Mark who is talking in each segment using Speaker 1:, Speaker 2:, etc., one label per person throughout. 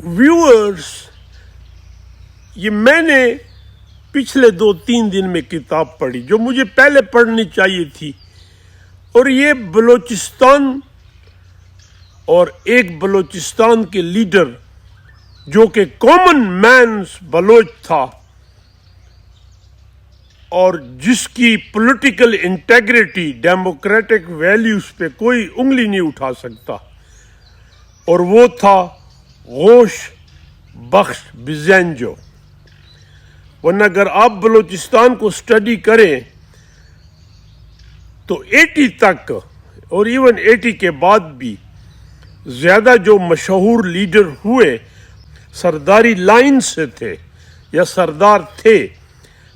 Speaker 1: Viewers, یہ میں نے پچھلے 2-3 دن میں کتاب پڑھی جو مجھے پہلے پڑھنی چاہیے تھی، اور یہ بلوچستان اور ایک بلوچستان کے لیڈر جو کہ کامن مینس بلوچ تھا اور جس کی پولیٹیکل انٹیگریٹی ڈیموکریٹک ویلیوز پہ کوئی انگلی نہیں اٹھا سکتا، اور وہ تھا غوث بخش بزینجو۔ ورنہ اگر آپ بلوچستان کو اسٹڈی کریں تو 80 تک اور ایون 80 کے بعد بھی زیادہ جو مشہور لیڈر ہوئے سرداری لائن سے تھے یا سردار تھے،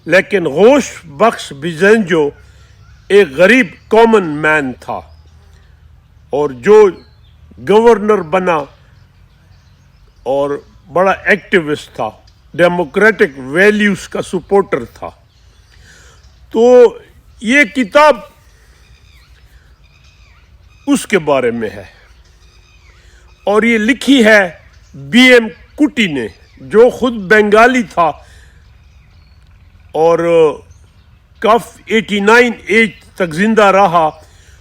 Speaker 1: لیکن غوث بخش بزینجو ایک غریب کامن مین تھا، اور جو گورنر بنا اور بڑا ایکٹیوسٹ تھا، ڈیموکریٹک ویلیوز کا سپورٹر تھا۔ تو یہ کتاب اس کے بارے میں ہے، اور یہ لکھی ہے بی ایم کوٹی نے، جو خود بنگالی تھا اور کف 89 ایج تک زندہ رہا،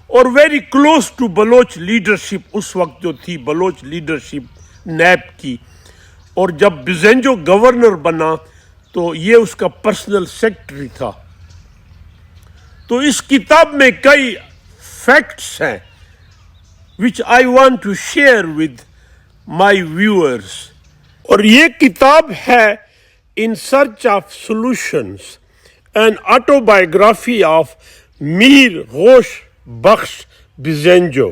Speaker 1: اور very close to Baloch leadership اس وقت جو تھی بلوچ لیڈرشپ نیب کی، اور جب بزینجو گورنر بنا تو یہ اس کا پرسنل سیکرٹری تھا۔ تو اس کتاب میں کئی فیکٹس ہیں which I want to share with my viewers، اور یہ کتاب ہے In Search of Solutions، an autobiography of Mir Ghosh Bakhsh Bizenjo،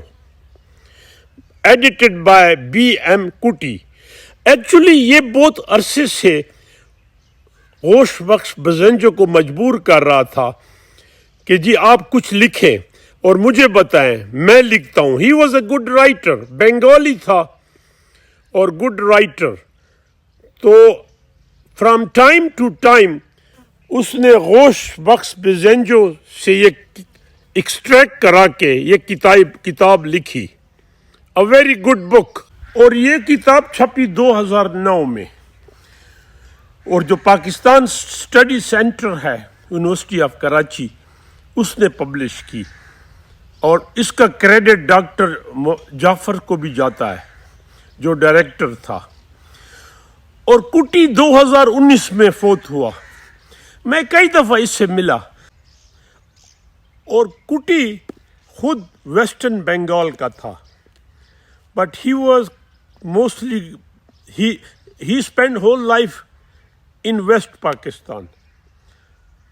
Speaker 1: edited by B.M. Kuti۔ Actually یہ بہت عرصے سے غوث بخش بزینجو کو مجبور کر رہا تھا کہ جی آپ کچھ لکھیں اور مجھے بتائیں، میں لکھتا ہوں۔ ہی was a good writer, Bengali تھا اور گڈ رائٹر۔ تو فرام ٹائم ٹو ٹائم اس نے غوث بخش بزینجو سے یہ ایکسٹریکٹ کرا کے یہ کتاب لکھی، اے ویری گڈ بک۔ اور یہ کتاب چھپی 2009 میں، اور جو پاکستان اسٹڈی سینٹر ہے یونیورسٹی آف کراچی اس نے پبلش کی، اور اس کا کریڈٹ ڈاکٹر جعفر کو بھی جاتا ہے جو ڈائریکٹر تھا۔ اور کٹی 2019 میں فوت ہوا۔ میں کئی دفعہ اس سے ملا، اور کٹی خود ویسٹرن بنگال کا تھا، but he was mostly he spend whole life in west Pakistan,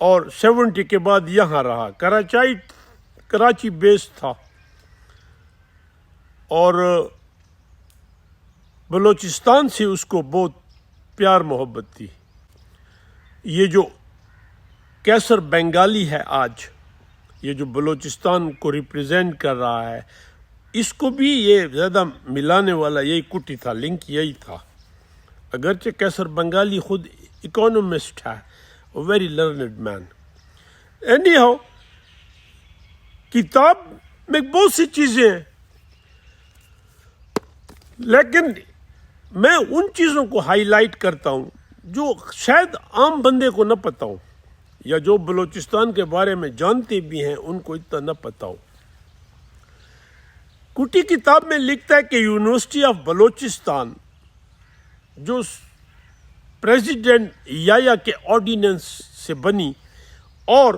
Speaker 1: اور 70 کے بعد یہاں رہا۔ کراچی بیس تھا، اور بلوچستان سے اس کو بہت پیار محبت تھی۔ یہ جو کیسر بنگالی ہے آج، یہ جو بلوچستان کو ریپرزینٹ کر رہا ہے، اس کو بھی یہ زیادہ ملانے والا یہی کٹی تھا، لنک یہی تھا۔ اگرچہ کیسر بنگالی خود اکانومسٹ ہے، very learned man. Anyhow, کتاب میں بہت سی چیزیں ہیں، لیکن میں ان چیزوں کو ہائی لائٹ کرتا ہوں جو شاید عام بندے کو نہ پتہ ہو، یا جو بلوچستان کے بارے میں جانتے بھی ہیں ان کو اتنا نہ پتہ ہو۔ کٹی کتاب میں لکھتا ہے کہ یونیورسٹی آف بلوچستان جو پریزیڈنٹ یایا کے آرڈیننس سے بنی، اور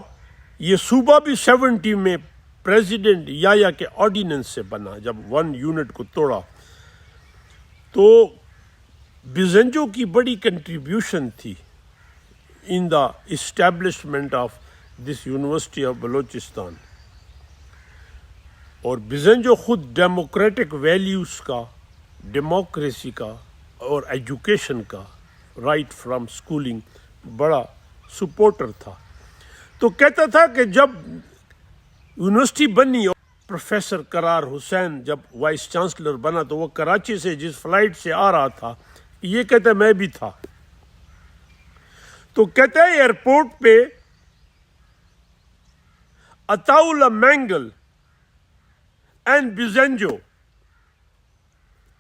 Speaker 1: یہ صوبہ بھی 70 میں پریزیڈنٹ یایا کے آرڈیننس سے بنا جب 1 یونٹ کو توڑا۔ تو بزینجو کی بڑی کنٹریبیوشن تھی in the establishment of this university of Balochistan, اور بزینجو خود ڈیموکریٹک ویلیوز کا، ڈیموکریسی کا اور ایجوکیشن کا، رائٹ فرام اسکولنگ بڑا سپورٹر تھا۔ تو کہتا تھا کہ جب یونیورسٹی بنی، پروفیسر قرار حسین جب وائس چانسلر بنا تو وہ کراچی سے جس فلائٹ سے آ رہا تھا، یہ کہتا ہے میں بھی تھا، تو کہتا ہے ایئرپورٹ پہ Attaullah Mengal and Bizenjo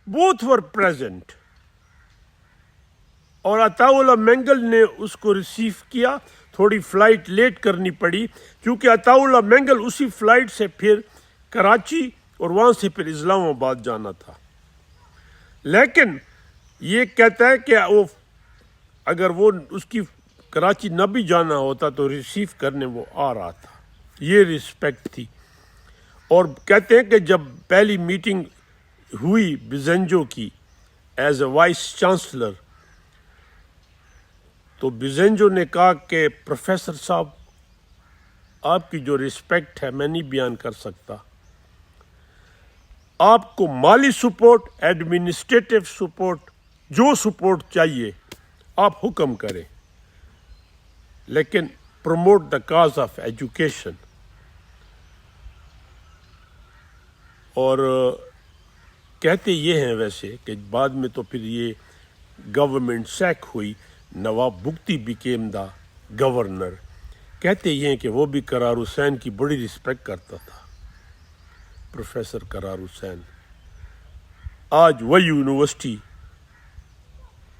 Speaker 1: both were present، اور عطا اللہ مینگل نے اس کو ریسیو کیا. تھوڑی فلائٹ لیٹ کرنی پڑی کیونکہ عطا اللہ مینگل اسی فلائٹ سے پھر کراچی اور وہاں سے پھر اسلام آباد جانا تھا. لیکن یہ کہتا ہے کہ وہ اگر وہ اس کی کراچی نہ بھی جانا ہوتا تو ریسیو کرنے وہ آ رہا تھا. یہ رسپیکٹ تھی. اور کہتے ہیں کہ جب پہلی میٹنگ ہوئی بیزنجو کی ایز اے وائس چانسلر تو بیزنجو نے کہا کہ پروفیسر صاحب آپ کی جو رسپیکٹ ہے میں نہیں بیان کر سکتا. آپ کو مالی سپورٹ، ایڈمنسٹریٹو سپورٹ، جو سپورٹ چاہیے آپ حکم کریں، لیکن promote the cause of education. اور کہتے یہ ہیں ویسے کہ بعد میں تو پھر یہ گورنمنٹ سیک ہوئی، نواب بگٹی بیکیم دا گورنر. کہتے یہ ہیں کہ وہ بھی قرار حسین کی بڑی رسپیکٹ کرتا تھا. پروفیسر قرار حسین آج وہ یونیورسٹی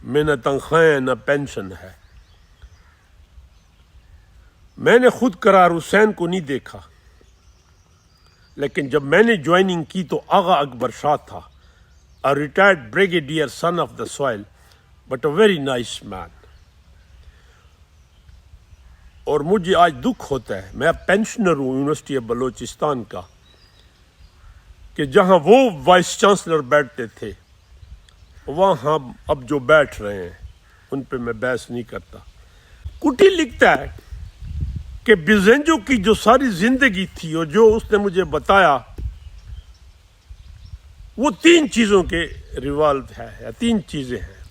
Speaker 1: میں نہ تنخواہیں نہ پینشن ہے. میں نے خود قرار حسین کو نہیں دیکھا، لیکن جب میں نے جوائننگ کی تو آغا اکبر شاہ تھا، a retired brigadier, son of the soil, but a very nice man. اور مجھے آج دکھ ہوتا ہے، میں پینشنر ہوں یونیورسٹی آف بلوچستان کا، کہ جہاں وہ وائس چانسلر بیٹھتے تھے وہاں ہم اب جو بیٹھ رہے ہیں ان پہ میں بحث نہیں کرتا. کٹی لکھتا ہے کہ بیزنجو کی جو ساری زندگی تھی اور جو اس نے مجھے بتایا وہ 3 چیزوں کے ریوالو ہے، یا 3 چیزیں ہیں.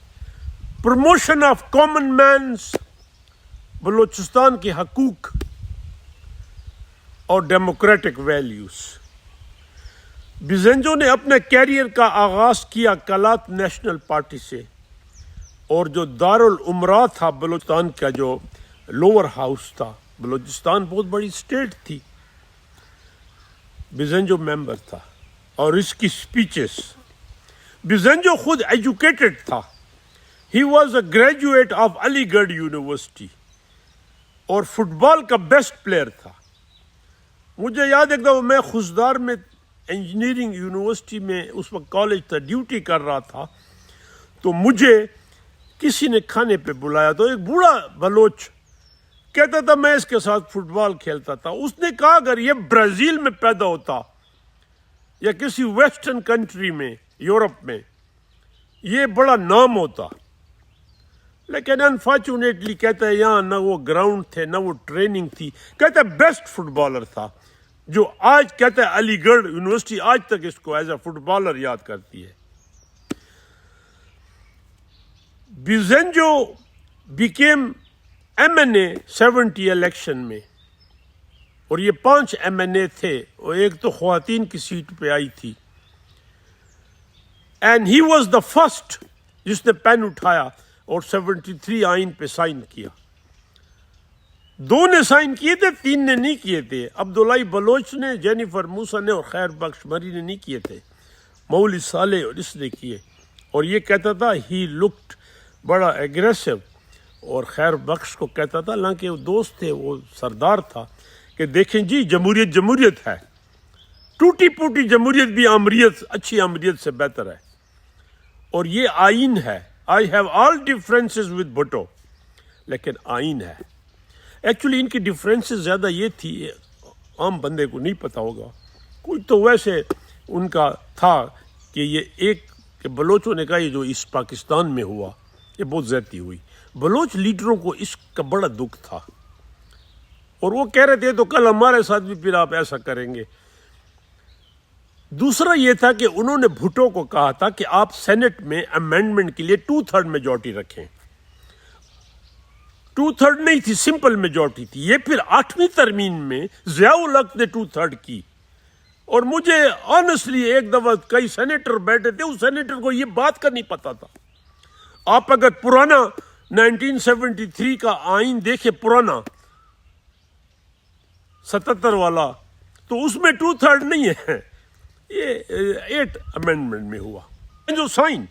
Speaker 1: Promotion of common means, Balochistan کے حقوق اور ڈیموکریٹک ویلیوز. بیزنجو نے اپنے کیریئر کا آغاز کیا کلات نیشنل پارٹی سے، اور جو دارالعمرا تھا بلوچستان کا، جو لوور ہاؤس تھا، بلوچستان بہت بڑی اسٹیٹ تھی، بیزنجو ممبر تھا. اور اس کی سپیچز، بیزنجو خود ایجوکیٹڈ تھا. He was a graduate of Aligarh university اور فٹ بال کا بیسٹ پلیئر تھا. مجھے یاد ایک دفعہ میں خزدار میں انجینئرنگ یونیورسٹی میں اس وقت کالج تھا، ڈیوٹی کر رہا تھا، تو مجھے کسی نے کھانے پہ بلایا تو ایک بوڑھا بلوچ کہتا تھا میں اس کے ساتھ فٹ بال کھیلتا تھا. اس نے کہا اگر یہ برازیل میں پیدا ہوتا یا کسی ویسٹرن کنٹری میں، یورپ میں، یہ بڑا نام ہوتا. لیکن انفارچونیٹلی کہتا ہے یہاں نہ وہ گراؤنڈ تھے نہ وہ ٹریننگ تھی. کہتا ہے بیسٹ فٹ بالر تھا، جو آج کہتا ہے علی گڑھ یونیورسٹی آج تک اس کو ایز اے فٹ بالر یاد کرتی ہے. بیزنجو بیکیم MNA 70 الیکشن میں، اور یہ 5 MNA تھے اور ایک تو خواتین کی سیٹ پہ آئی تھی. And he was the first جس نے پین اٹھایا اور 73 آئین پہ سائن کیا. 2 نے سائن کیے تھے، 3 نے نہیں کیے تھے. عبداللہ بلوچ نے، جینیفر موسیٰ نے اور خیر بخش مری نے نہیں کیے تھے. مولوی صالح اور اس نے کیے. اور یہ کہتا تھا ہی لکڈ بڑا ایگریسو، اور خیر بخش کو کہتا تھا، حالانکہ وہ دوست تھے، وہ سردار تھا، کہ دیکھیں جی جمہوریت جمہوریت ہے، ٹوٹی پوٹی جمہوریت بھی آمریت، اچھی آمریت سے بہتر ہے. اور یہ آئین ہے. I have all differences with Bhutto, لیکن آئین ہے. ایکچولی ان کی ڈفرینسز زیادہ یہ تھی، عام بندے کو نہیں پتہ ہوگا، کوئی تو ویسے ان کا تھا کہ یہ ایک کہ بلوچوں نے کہا یہ جو اس پاکستان میں ہوا یہ بہت زیادتی ہوئی. بلوچ لیڈروں کو اس کا بڑا دکھ تھا، اور وہ کہہ رہے تھے تو کل ہمارے ساتھ بھی پھر آپ ایسا کریں گے. دوسرا یہ تھا کہ انہوں نے بھٹو کو کہا تھا کہ آپ سینٹ میں امینڈمنٹ کے لیے 2/3 میجورٹی رکھیں. 2/3 نہیں تھی، سمپل میجورٹی تھی. یہ پھر 8ویں ترمیم میں ضیاء الحق نے 2/3 کی. اور مجھے آنیسٹلی ایک دفعہ کئی سینیٹر بیٹھے تھے، اس سینیٹر کو یہ بات کا نہیں پتا تھا. آپ اگر پرانا 1973 کا آئین دیکھیں، پرانا 77 والا، تو اس میں 2/3 نہیں ہے، یہ 8 امینڈمنٹ میں ہوا جو سائن.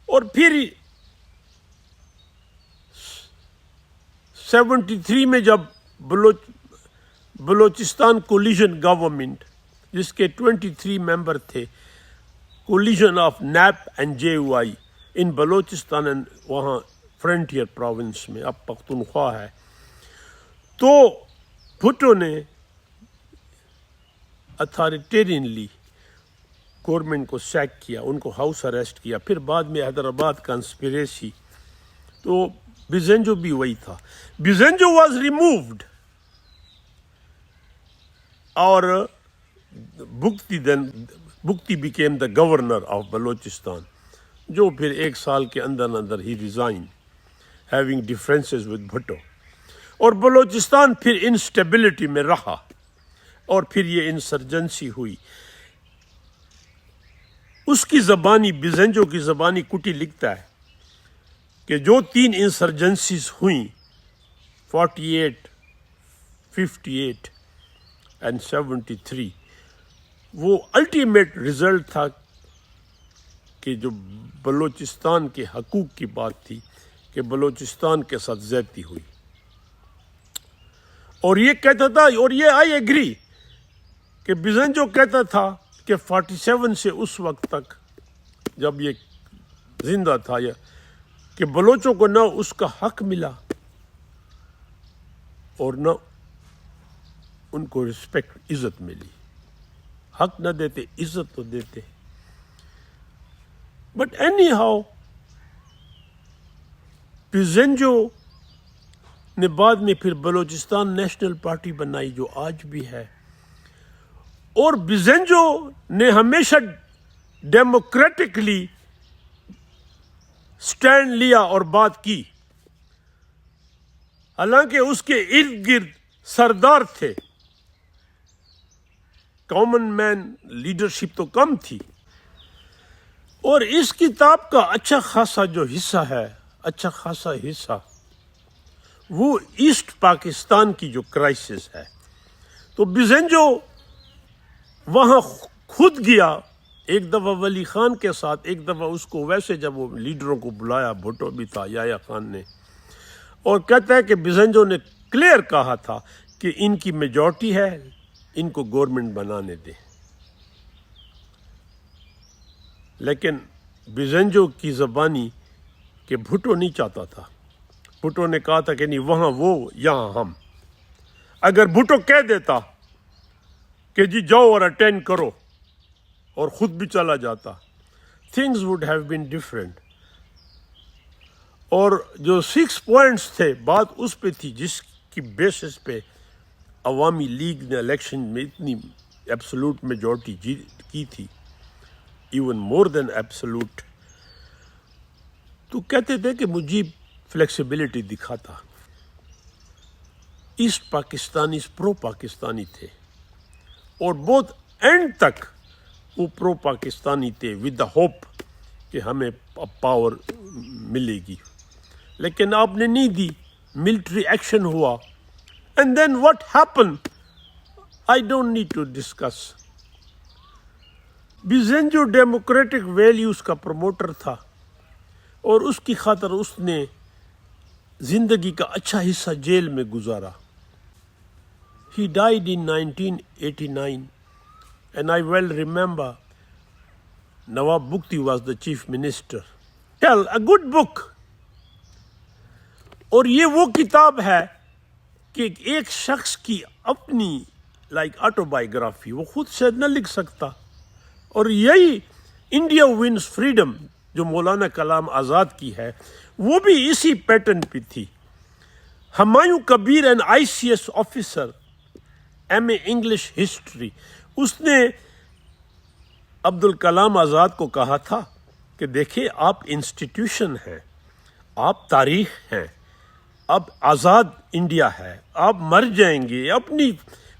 Speaker 1: اور پھر 73 میں جب بلوچستان کولیشن گورنمنٹ جس کے 23 ممبر تھے، coalition of nap and J O I in Balochistan and وہاں فرنٹیئر پروونس میں، اب پختونخوا ہے، تو بھٹو نے اتھارٹیرینلی گورنمنٹ کو سیک کیا، ان کو ہاؤس اریسٹ کیا، پھر بعد میں حیدرآباد کنسپریسی، تو بیزنجو بھی وہی تھا. بیزنجو واز ریمووڈ اور Bugti became the governor of Balochistan, جو پھر 1 سال کے اندر ہی resign having differences with Bhutto, اور بلوچستان پھر انسٹیبلٹی میں رہا، اور پھر یہ انسرجنسی ہوئی. اس کی زبانی، بیزنجو کی زبانی کٹی لکھتا ہے کہ جو 3 انسرجنسیز ہوئیں 48، 58 اینڈ 73، وہ الٹیمیٹ رزلٹ تھا کہ جو بلوچستان کے حقوق کی بات تھی کہ بلوچستان کے ساتھ زیادتی ہوئی. اور یہ کہتا تھا، اور یہ آئی ایگری کہ بیزنجو کہتا تھا کہ 47 سے اس وقت تک جب یہ زندہ تھا کہ بلوچوں کو نہ اس کا حق ملا اور نہ ان کو رسپیکٹ، عزت ملی. حق نہ دیتے، عزت تو دیتے. بٹ اینی ہاؤ بیزنجو نے بعد میں پھر بلوچستان نیشنل پارٹی بنائی جو آج بھی ہے، اور بیزنجو نے ہمیشہ ڈیموکریٹکلی سٹینڈ لیا اور بات کی، حالانکہ اس کے ارد گرد سردار تھے، کامن مین لیڈرشپ تو کم تھی. اور اس کتاب کا اچھا خاصا جو حصہ ہے، اچھا خاصا حصہ وہ ایسٹ پاکستان کی جو کرائسس ہے. تو بیزنجو وہاں خود گیا ایک دفعہ ولی خان کے ساتھ، ایک دفعہ اس کو ویسے جب وہ لیڈروں کو بلایا، بھٹو بھی تھا، یحییٰ خان نے، اور کہتا ہے کہ بیزنجو نے کلیئر کہا تھا کہ ان کی میجورٹی ہے، ان کو گورنمنٹ بنانے دیں. لیکن بیزنجو کی زبانی کہ بھٹو نہیں چاہتا تھا. بھٹو نے کہا تھا کہ نہیں، وہاں وہ، یہاں ہم. اگر بھٹو کہہ دیتا کہ جی جاؤ اور اٹینڈ کرو اور خود بھی چلا جاتا، things would have been different. اور جو 6 پوائنٹس تھے، بات اس پہ تھی جس کی بیسس پہ عوامی لیگ نے الیکشن میں اتنی ایبسولوٹ میجورٹی کی تھی، ایون مور دین ایبسولوٹ. تو کہتے تھے کہ مجیب فلیکسیبلٹی دکھاتا. ایسٹ پاکستانیز پرو پاکستانی تھے، اور بہت اینڈ تک وہ پرو پاکستانی تھے ود دا ہوپ کہ ہمیں پاور ملے گی. لیکن آپ نے نہیں دی، ملٹری ایکشن ہوا. And then what happen I don't need to discuss. Bizenjo democratic values کا پروموٹر تھا، اور اس کی خاطر اس نے زندگی کا اچھا حصہ جیل میں گزارا. He died in 1989 and I well remember Nawab Bukti was the chief minister. Well, a good book. اور یہ وہ کتاب ہے کہ ایک شخص کی اپنی آٹو بائیوگرافی وہ خود سے نہ لکھ سکتا. اور یہی انڈیا ونز فریڈم جو مولانا کلام آزاد کی ہے، وہ بھی اسی پیٹرن پہ تھی. Humayun Kabir an ICS officer, MA English history, اس نے عبد الکلام آزاد کو کہا تھا کہ دیکھیں آپ انسٹیٹیوشن ہیں، آپ تاریخ ہیں، اب آزاد انڈیا ہے، آپ مر جائیں گے، اپنی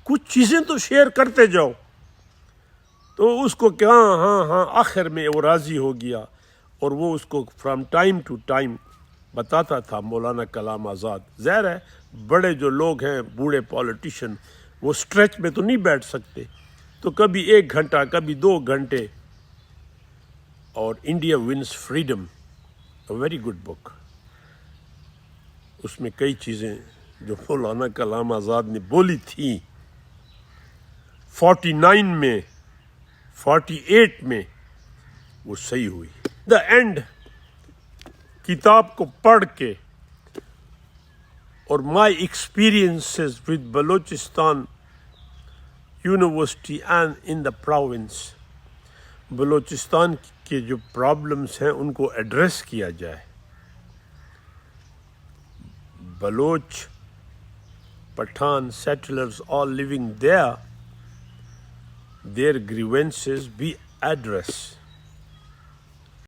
Speaker 1: کچھ چیزیں تو شیئر کرتے جاؤ. تو اس کو کیا ہاں آخر میں وہ راضی ہو گیا، اور وہ اس کو فرام ٹائم ٹو ٹائم بتاتا تھا مولانا کلام آزاد. ظاہر ہے بڑے جو لوگ ہیں، بوڑھے پولیٹیشین، وہ اسٹریچ میں تو نہیں بیٹھ سکتے، تو کبھی 1 گھنٹہ، کبھی 2 گھنٹے. اور India wins freedom, a very good book. اس میں کئی چیزیں جو مولانا کلام آزاد نے بولی تھی 49 میں 48 میں وہ صحیح ہوئی. دا اینڈ کتاب کو پڑھ کے اور my experiences with Balochistan university and in the province, Balochistan کے جو پرابلمس ہیں ان کو ایڈریس کیا جائے. Baloch Pathan settlers all living there, their grievances be addressed.